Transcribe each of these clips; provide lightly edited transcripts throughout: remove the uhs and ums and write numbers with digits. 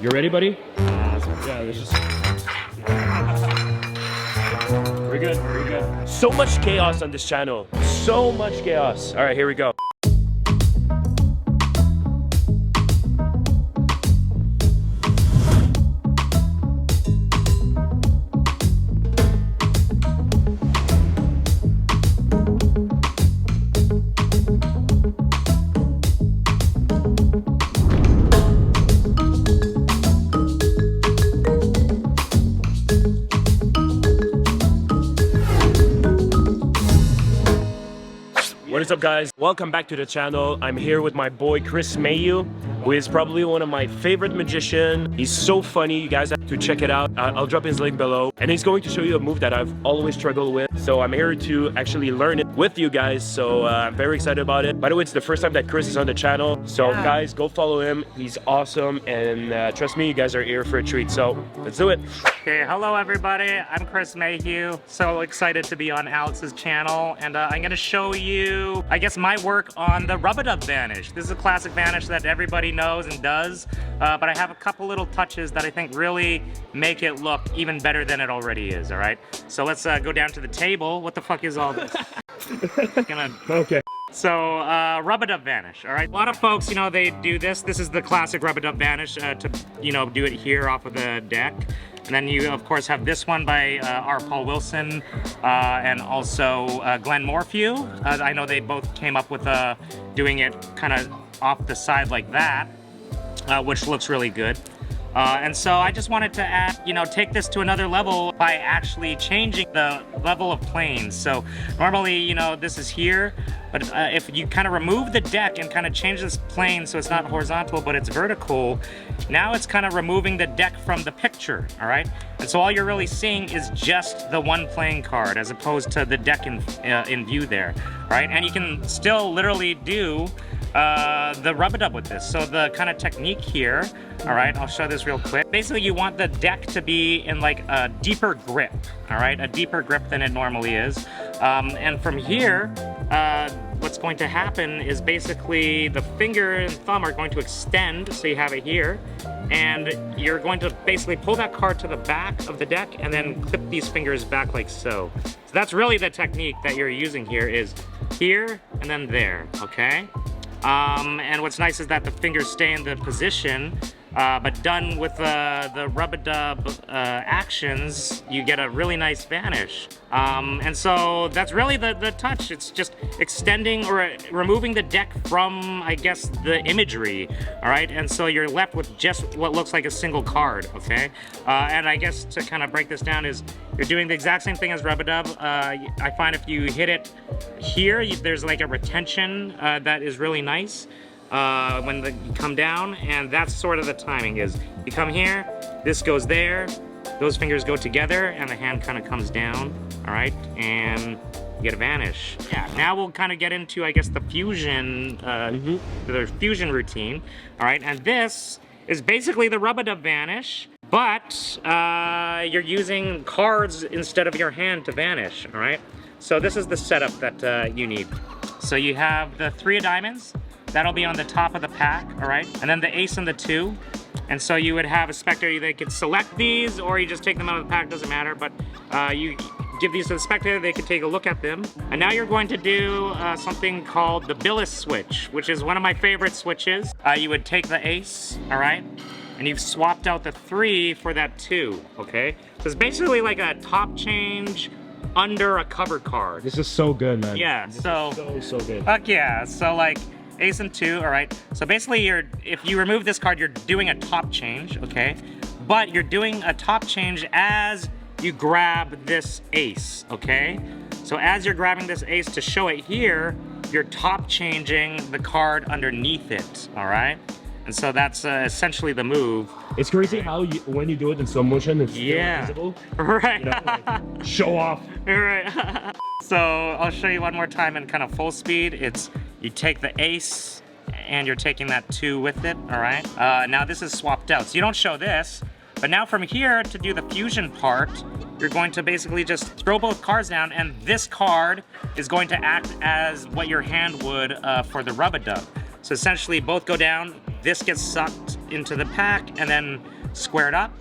You ready, buddy? Yeah, let's just... We're good, we're good. So much chaos on this channel. So much chaos. All right, here we go. What is up, guys? Welcome back to the channel. I'm here with my boy Chris Mayhew, who is probably one of my favorite magicians. He's so funny. You guys have to check it out. I'll drop his link below. And he's going to show you a move that I've always struggled with. So I'm here to actually learn it with you guys. So I'm very excited about it. By the way, it's the first time that Chris is on the channel. So guys, go follow him. He's awesome. And trust me, you guys are here for a treat. So let's do it. Okay, hello everybody. I'm Chris Mayhew. So excited to be on Alex's channel. And I'm gonna show you, I guess, my work on the rub-a-dub Vanish. This is a classic Vanish that everybody knows and does. But I have a couple little touches that I think really make it look even better than it already is, all right? So let's go down to the table. What the fuck is all this? Okay. So, rub-a-dub Vanish, all right? A lot of folks, you know, they do this. This is the classic rub-a-dub Vanish to, you know, do it here off of the deck. And then you, of course, have this one by R. Paul Wilson and also Glenn Morphew. I know they both came up with doing it kind of off the side like that, which looks really good. And so I just wanted to add, you know, take this to another level by actually changing the level of planes. So normally, you know, this is here, but if you kind of remove the deck and kind of change this plane so it's not horizontal, but it's vertical, now it's kind of removing the deck from the picture, all right? And so all you're really seeing is just the one playing card as opposed to the deck in view there, right? And you can still literally do the rub-a-dub with this. So the kind of technique here, all right, I'll show this real quick. Basically, you want the deck to be in like a deeper grip, all right, a deeper grip than it normally is. And from here, what's going to happen is basically the finger and thumb are going to extend, so you have it here, and you're going to basically pull that card to the back of the deck and then clip these fingers back like so. So that's really the technique that you're using here, is here and then there, okay? And what's nice is that the fingers stay in the position, but done with the rub-a-dub actions, you get a really nice Vanish. And so that's really the touch. It's just extending or removing the deck from, I guess, the imagery, all right? And so you're left with just what looks like a single card, okay? And I guess to kind of break this down is you're doing the exact same thing as rub-a-dub. I find if you hit it here, there's like a retention that is really nice. When you come down, and that's sort of the timing is you come here, this goes there, those fingers go together, and the hand kind of comes down, all right, and you get a Vanish. Yeah, now we'll kind of get into, I guess, the fusion, the fusion routine, all right, and this is basically the rub-a-dub Vanish, but you're using cards instead of your hand to vanish, all right? So this is the setup that you need. So you have the 3 of diamonds. That'll be on the top of the pack, all right? And then the ace and the 2. And so you would have a spectator, they could select these or you just take them out of the pack, doesn't matter, but you give these to the spectator, they could take a look at them. And now you're going to do something called the Billis switch, which is one of my favorite switches. You would take the ace, all right? And you've swapped out the 3 for that 2, okay? So it's basically like a top change under a cover card. This is so good, man. Yeah, this so so good. Fuck yeah. So like ace and 2, all right? So basically if you remove this card, you're doing a top change, okay? But you're doing a top change as you grab this ace, okay? So as you're grabbing this ace to show it here, you're top changing the card underneath it, all right? And so that's essentially the move. It's crazy how when you do it in slow motion, it's still visible. Right. You know, like, show off. Right. So I'll show you one more time in kind of full speed. It's you take the ace and you're taking that 2 with it, all right? Now this is swapped out, so you don't show this, but now from here to do the fusion part, you're going to basically just throw both cards down, and this card is going to act as what your hand would for the rub-a-dub. So essentially both go down, this gets sucked into the pack and then squared up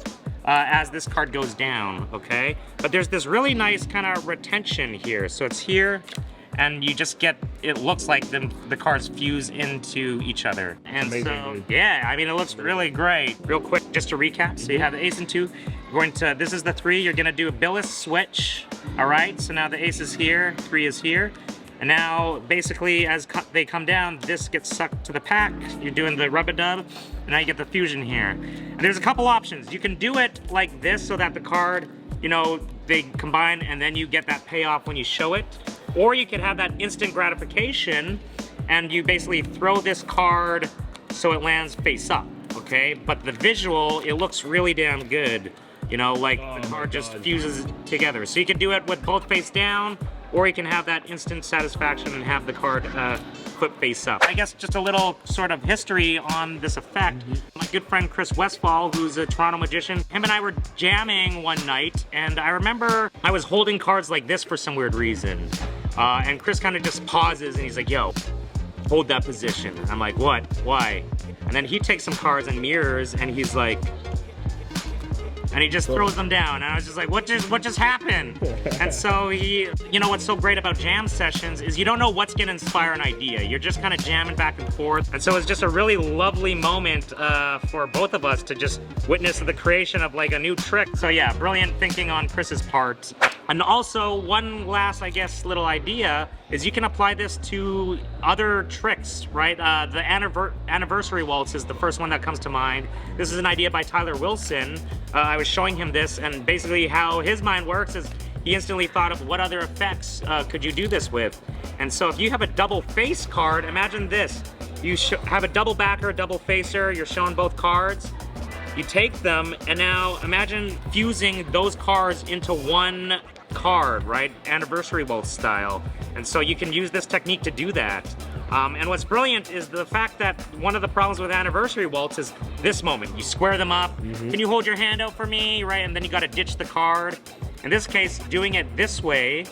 as this card goes down, okay? But there's this really nice kind of retention here. So it's here, and you just get, it looks like the cards fuse into each other. And amazing, so, dude. yeah, I mean, it looks really great. Real quick, just to recap, so you have the ace and 2. Going to, this is the 3, you're gonna do a billis switch, all right? So now the ace is here, 3 is here. And now, basically, as they come down, this gets sucked to the pack. You're doing the rub-a-dub, and now you get the fusion here. And there's a couple options. You can do it like this so that the card, you know, they combine and then you get that payoff when you show it. Or you can have that instant gratification and you basically throw this card so it lands face up, okay? But the visual, it looks really damn good. You know, like the card just fuses together. So you can do it with both face down, or you can have that instant satisfaction and have the card flip face up. I guess just a little sort of history on this effect. My good friend Chris Westfall, who's a Toronto magician, him and I were jamming one night, and I remember I was holding cards like this for some weird reason. And Chris kind of just pauses and he's like, yo, hold that position. I'm like, what? Why? And then he takes some cards and mirrors and he's like, and he just throws them down, and I was just like, what just happened? And so he, you know what's so great about jam sessions is you don't know what's gonna inspire an idea. You're just kind of jamming back and forth. And so it's just a really lovely moment for both of us to just witness the creation of like a new trick. So yeah, brilliant thinking on Chris's part. And also one last, I guess, little idea is you can apply this to other tricks, right? The anniversary waltz is the first one that comes to mind. This is an idea by Tyler Wilson. I was showing him this, and basically how his mind works is he instantly thought of what other effects could you do this with. And so if you have a double face card, imagine this. You have a double backer, a double facer, you're showing both cards. You take them, and now imagine fusing those cards into one card, right? Anniversary waltz style. And so you can use this technique to do that. And what's brilliant is the fact that one of the problems with anniversary waltz is this moment. You square them up. Can you hold your hand out for me, right? And then you got to ditch the card. In this case, doing it this way,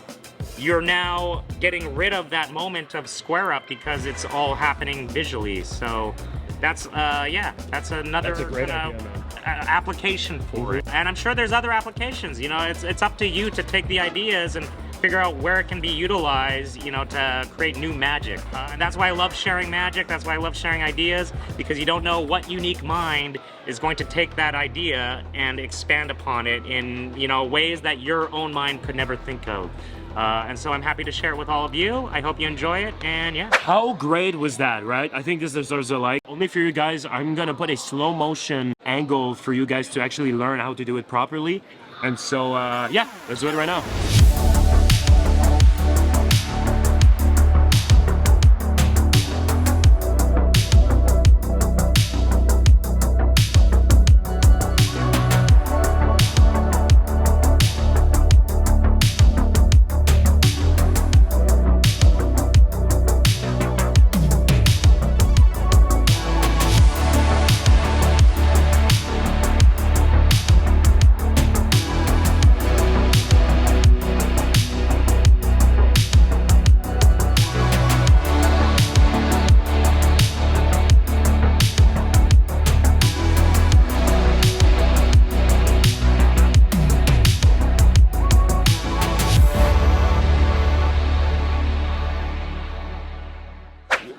you're now getting rid of that moment of square up because it's all happening visually. So that's that's another That's a great idea, man. Application for it. And I'm sure there's other applications. You know, it's up to you to take the ideas and figure out where it can be utilized, you know, to create new magic. And that's why I love sharing magic. That's why I love sharing ideas, because you don't know what unique mind is going to take that idea and expand upon it in, you know, ways that your own mind could never think of. And so I'm happy to share it with all of you. I hope you enjoy it, and yeah. How great was that, right? I think this deserves a like. Only for you guys, I'm gonna put a slow motion angle for you guys to actually learn how to do it properly. And so, yeah, let's do it right now.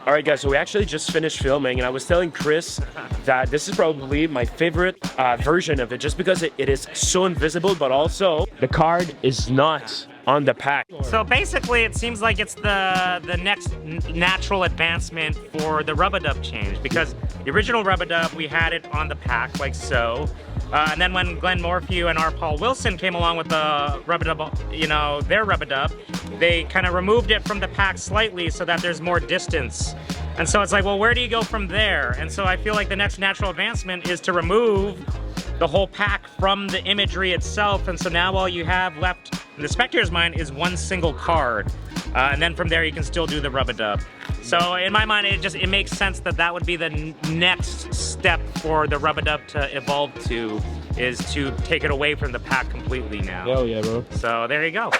Alright guys, so we actually just finished filming, and I was telling Chris that this is probably my favorite version of it, just because it is so invisible, but also the card is not on the pack. So basically it seems like it's the next natural advancement for the rub-a-dub change, because the original rub-a-dub, we had it on the pack like so. And then when Glenn Morphew and R. Paul Wilson came along with the rub-a-dub, you know, their rub-a-dub, they kind of removed it from the pack slightly so that there's more distance. And so it's like, well, where do you go from there? And so I feel like the next natural advancement is to remove the whole pack from the imagery itself. And so now all you have left in the spectator's mind is one single card. And then from there you can still do the rub-a-dub. So in my mind, it makes sense that that would be the next step for the rub-a-dub to evolve to. is to take it away from the pack completely now. Hell yeah, bro. So there you go.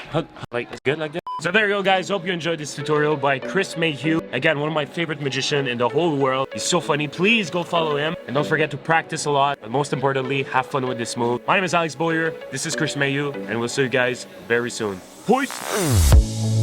Like, it's good like that. So there you go, guys. Hope you enjoyed this tutorial by Chris Mayhew. Again, one of my favorite magicians in the whole world. He's so funny. Please go follow him. And don't forget to practice a lot. But most importantly, have fun with this move. My name is Alex Boyer. This is Chris Mayhew. And we'll see you guys very soon. Peace!